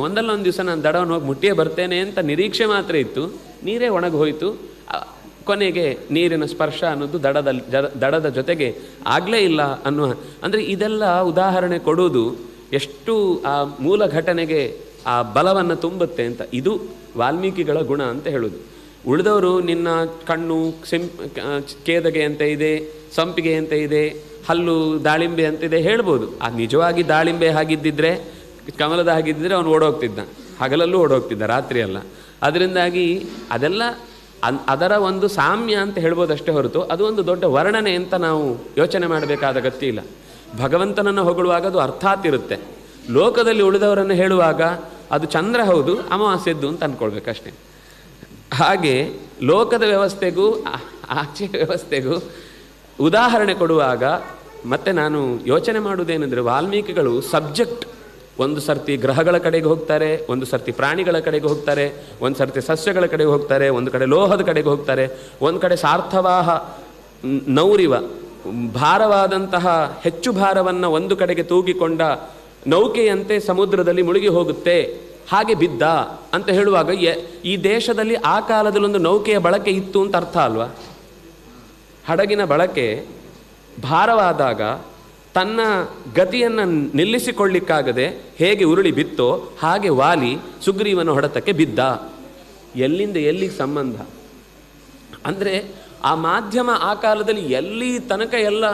ಒಂದಲ್ಲ ಒಂದು ದಿವಸ ನಾನು ದಡವನ್ನು ಹೋಗಿ ಮುಟ್ಟಿಯೇ ಬರ್ತೇನೆ ಅಂತ ನಿರೀಕ್ಷೆ ಮಾತ್ರ ಇತ್ತು. ನೀರೇ ಒಣಗಿ ಹೋಯಿತು. ಕೊನೆಗೆ ನೀರಿನ ಸ್ಪರ್ಶ ಅನ್ನೋದು ದಡದ ಜೊತೆಗೆ ಆಗಲೇ ಇಲ್ಲ ಅನ್ನುವ, ಅಂದರೆ ಇದೆಲ್ಲ ಉದಾಹರಣೆ ಕೊಡುವುದು ಎಷ್ಟು ಆ ಮೂಲ ಘಟನೆಗೆ ಆ ಬಲವನ್ನು ತುಂಬುತ್ತೆ ಅಂತ. ಇದು ವಾಲ್ಮೀಕಿಗಳ ಗುಣ ಅಂತ ಹೇಳೋದು. ಉಳಿದವರು ನಿನ್ನ ಕಣ್ಣು ಕೇದಗೆ ಅಂತ ಇದೆ, ಸಂಪಿಗೆ ಅಂತ ಇದೆ, ಹಲ್ಲು ದಾಳಿಂಬೆ ಅಂತಿದೆ ಹೇಳ್ಬೋದು. ಆ ನಿಜವಾಗಿ ದಾಳಿಂಬೆ ಹಾಗಿದ್ದಿದ್ರೆ, ಕಮಲದ ಹಾಗಿದ್ದರೆ ಅವನು ಓಡೋಗ್ತಿದ್ದ, ಹಗಲಲ್ಲೂ ಓಡೋಗ್ತಿದ್ದ, ರಾತ್ರಿ ಅಲ್ಲ. ಅದರಿಂದಾಗಿ ಅದೆಲ್ಲ ಅದರ ಒಂದು ಸಾಮ್ಯ ಅಂತ ಹೇಳ್ಬೋದು ಅಷ್ಟೇ ಹೊರತು ಅದು ಒಂದು ದೊಡ್ಡ ವರ್ಣನೆ ಅಂತ ನಾವು ಯೋಚನೆ ಮಾಡಬೇಕಾದ ಅಗತ್ಯ ಇಲ್ಲ. ಭಗವಂತನನ್ನು ಹೊಗಳುವಾಗ ಅದು ಅರ್ಥಾತ್ ಇರುತ್ತೆ. ಲೋಕದಲ್ಲಿ ಉಳಿದವರನ್ನು ಹೇಳುವಾಗ ಅದು ಚಂದ್ರ ಹೌದು, ಅಮಾವಾಸ್ಯದ್ದು ಅಂತ ಅಂದ್ಕೊಳ್ಬೇಕಷ್ಟೆ. ಹಾಗೆ ಲೋಕದ ವ್ಯವಸ್ಥೆಗೂ ಆಚೆ ವ್ಯವಸ್ಥೆಗೂ ಉದಾಹರಣೆ ಕೊಡುವಾಗ ಮತ್ತೆ ನಾನು ಯೋಚನೆ ಮಾಡುವುದೇನೆಂದರೆ, ವಾಲ್ಮೀಕಿಗಳು ಸಬ್ಜೆಕ್ಟ್ ಒಂದು ಸರ್ತಿ ಗ್ರಹಗಳ ಕಡೆಗೆ ಹೋಗ್ತಾರೆ, ಒಂದು ಸರ್ತಿ ಪ್ರಾಣಿಗಳ ಕಡೆಗೆ ಹೋಗ್ತಾರೆ, ಒಂದು ಸರ್ತಿ ಸಸ್ಯಗಳ ಕಡೆಗೆ ಹೋಗ್ತಾರೆ, ಒಂದು ಕಡೆ ಲೋಹದ ಕಡೆಗೆ ಹೋಗ್ತಾರೆ, ಒಂದು ಕಡೆ ಸಾರ್ಥವಾಹ ನೌರಿವ ಭಾರವಾದಂತಹ ಹೆಚ್ಚು ಭಾರವನ್ನು ಒಂದು ಕಡೆಗೆ ತೂಗಿಕೊಂಡ ನೌಕೆಯಂತೆ ಸಮುದ್ರದಲ್ಲಿ ಮುಳುಗಿ ಹೋಗುತ್ತೆ, ಹಾಗೆ ಬಿದ್ದ ಅಂತ ಹೇಳುವಾಗ ಈ ದೇಶದಲ್ಲಿ ಆ ಕಾಲದಲ್ಲಿ ಒಂದು ನೌಕೆಯ ಬಳಕೆ ಇತ್ತು ಅಂತ ಅರ್ಥ ಅಲ್ವಾ? ಹಡಗಿನ ಬಳಕೆ ಭಾರವಾದಾಗ ತನ್ನ ಗತಿಯನ್ನು ನಿಲ್ಲಿಸಿಕೊಳ್ಳಿಕ್ಕಾಗದೆ ಹೇಗೆ ಉರುಳಿ ಬಿತ್ತೋ ಹಾಗೆ ವಾಲಿ ಸುಗ್ರೀವನ ಹೊಡೆತಕ್ಕೆ ಬಿದ್ದ. ಎಲ್ಲಿಂದ ಎಲ್ಲಿಗೆ ಸಂಬಂಧ ಅಂದರೆ ಆ ಮಾಧ್ಯಮ ಆ ಕಾಲದಲ್ಲಿ ಎಲ್ಲಿ ತನಕ ಎಲ್ಲ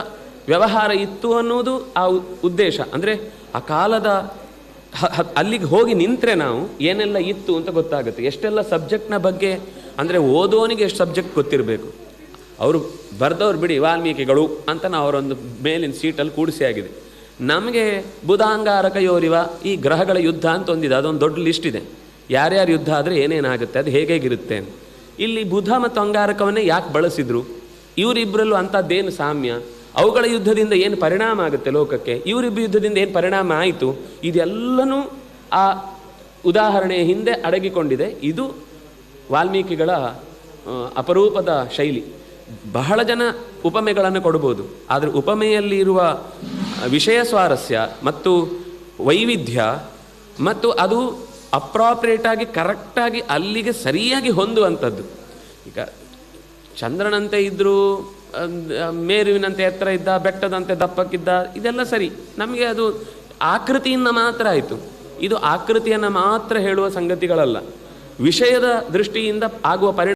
ವ್ಯವಹಾರ ಇತ್ತು ಅನ್ನೋದು ಆ ಉದ್ದೇಶ. ಅಂದರೆ ಆ ಕಾಲದ ಅಲ್ಲಿಗೆ ಹೋಗಿ ನಿಂತರೆ ನಾವು ಏನೆಲ್ಲ ಇತ್ತು ಅಂತ ಗೊತ್ತಾಗುತ್ತೆ. ಎಷ್ಟೆಲ್ಲ ಸಬ್ಜೆಕ್ಟ್ನ ಬಗ್ಗೆ, ಅಂದರೆ ಓದೋನಿಗೆ ಎಷ್ಟು ಸಬ್ಜೆಕ್ಟ್ ಗೊತ್ತಿರಬೇಕು. ಅವರು ಬರೆದವ್ರು ಬಿಡಿ ವಾಲ್ಮೀಕಿಗಳು ಅಂತ ನಾವು ಅವರೊಂದು ಮೇಲಿನ ಸೀಟಲ್ಲಿ ಕೂಡಿಸಿ ಆಗಿದೆ. ನಮಗೆ ಬುಧಾಂಗಾರಕ ಯೋರಿವ ಈ ಗ್ರಹಗಳ ಯುದ್ಧ ಅಂತ ಒಂದಿದೆ, ಅದೊಂದು ದೊಡ್ಡ ಲಿಸ್ಟ್ ಇದೆ. ಯಾರ್ಯಾರು ಯುದ್ಧ ಆದರೆ ಏನೇನಾಗುತ್ತೆ, ಅದು ಹೇಗಿರುತ್ತೆ. ಇಲ್ಲಿ ಬುಧ ಮತ್ತು ಅಂಗಾರಕವನ್ನೇ ಯಾಕೆ ಬಳಸಿದ್ರು, ಇವರಿಬ್ಬರಲ್ಲೂ ಅಂಥದ್ದೇನು ಸಾಮ್ಯ, ಅವುಗಳ ಯುದ್ಧದಿಂದ ಏನು ಪರಿಣಾಮ ಆಗುತ್ತೆ ಲೋಕಕ್ಕೆ, ಇವರಿಬ್ಬರ ಯುದ್ಧದಿಂದ ಏನು ಪರಿಣಾಮ ಆಯಿತು, ಇದೆಲ್ಲನೂ ಆ ಉದಾಹರಣೆಯ ಹಿಂದೆ ಅಡಗಿಕೊಂಡಿದೆ. ಇದು ವಾಲ್ಮೀಕಿಗಳ ಅಪರೂಪದ ಶೈಲಿ. ಬಹಳ ಜನ ಉಪಮೆಗಳನ್ನು ಕೊಡ್ಬೋದು, ಆದರೆ ಉಪಮೆಯಲ್ಲಿ ಇರುವ ವಿಷಯ ಸ್ವಾರಸ್ಯ ಮತ್ತು ವೈವಿಧ್ಯ ಮತ್ತು ಅದು ಅಪ್ರಾಪ್ರಿಯೇಟಾಗಿ ಕರೆಕ್ಟಾಗಿ ಅಲ್ಲಿಗೆ ಸರಿಯಾಗಿ ಹೊಂದುವಂಥದ್ದು. ಈಗ ಚಂದ್ರನಂತೆ ಇದ್ದರೂ, ಮೇರುವಿನಂತೆ ಎತ್ತರ ಇದ್ದ, ಬೆಟ್ಟದಂತೆ ದಪ್ಪಕ್ಕಿದ್ದ, ಇದೆಲ್ಲ ಸರಿ, ನಮಗೆ ಅದು ಆಕೃತಿಯಿಂದ ಮಾತ್ರ ಆಯಿತು. ಇದು ಆಕೃತಿಯನ್ನು ಮಾತ್ರ ಹೇಳುವ ಸಂಗತಿಗಳಲ್ಲ, ವಿಷಯದ ದೃಷ್ಟಿಯಿಂದ ಆಗುವ ಪರಿಣಾಮ